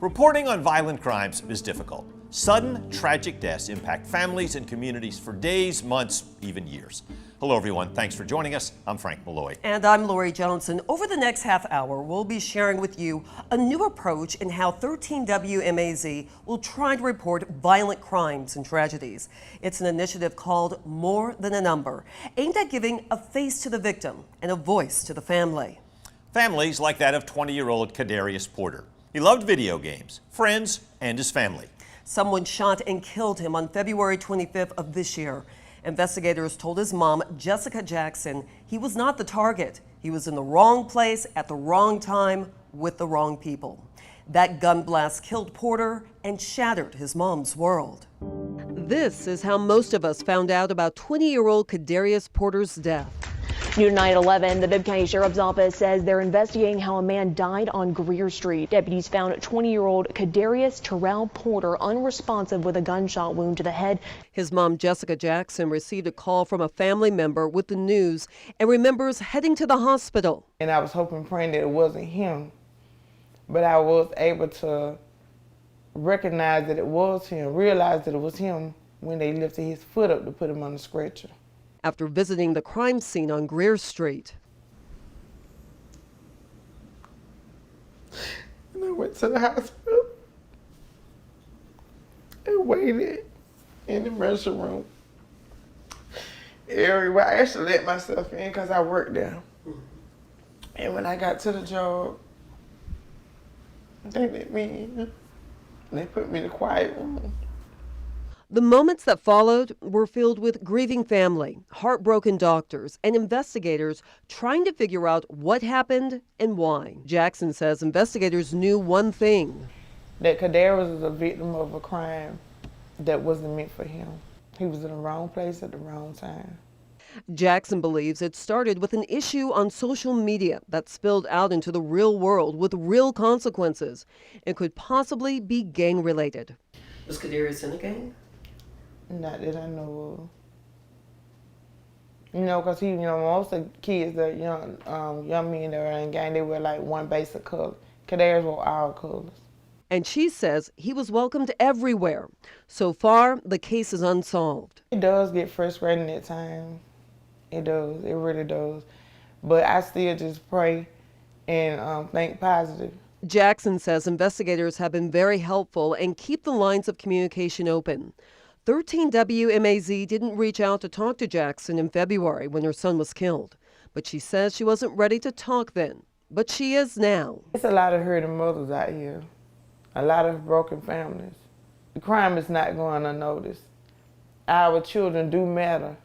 Reporting on violent crimes is difficult. Sudden, tragic deaths impact families and communities for days, months, even years. Hello, everyone. Thanks for joining us. I'm Frank Malloy. And I'm Lori Johnson. Over the next half hour, we'll be sharing with you a new approach in how 13 WMAZ will try to report violent crimes and tragedies. It's an initiative called More Than a Number, aimed at giving a face to the victim and a voice to the family. Families like that of 20-year-old Kadarius Porter. He loved video games, friends, and his family. Someone shot and killed him on February 25th of this year. Investigators told his mom, Jessica Jackson, he was not the target. He was in the wrong place at the wrong time with the wrong people. That gun blast killed Porter and shattered his mom's world. This is how most of us found out about 20-year-old Kadarius Porter's death. New tonight 11, the Bibb County Sheriff's Office says they're investigating how a man died on Greer Street. Deputies found 20-year-old Kadarius Terrell Porter unresponsive with a gunshot wound to the head. His mom, Jessica Jackson, received a call from a family member with the news and remembers heading to the hospital. And I was hoping, praying that it wasn't him, but I was able to recognize that it was him, realize that it was him when they lifted his foot up to put him on the stretcher. After visiting the crime scene on Greer Street. And I went to the hospital and waited in the emergency room area. I actually let myself in because I worked there. And when I got to the job, they let me in. They put me in a quiet room. The moments that followed were filled with grieving family, heartbroken doctors, and investigators trying to figure out what happened and why. Jackson says investigators knew one thing. That Kadarius was a victim of a crime that wasn't meant for him. He was in the wrong place at the wrong time. Jackson believes it started with an issue on social media that spilled out into the real world with real consequences and could possibly be gang-related. Was Kadarius in a gang? Not that I know of. Because most of the kids, the young men that were in gang, they wear like one basic color. Kadarius wore all colors. And she says he was welcomed everywhere. So far, the case is unsolved. It does get frustrating at times. It does. It really does. But I still just pray and think positive. Jackson says investigators have been very helpful and keep the lines of communication open. 13 WMAZ didn't reach out to talk to Jackson in February when her son was killed, but she says she wasn't ready to talk then, but she is now. It's a lot of hurting mothers out here, a lot of broken families. The crime is not going unnoticed. Our children do matter.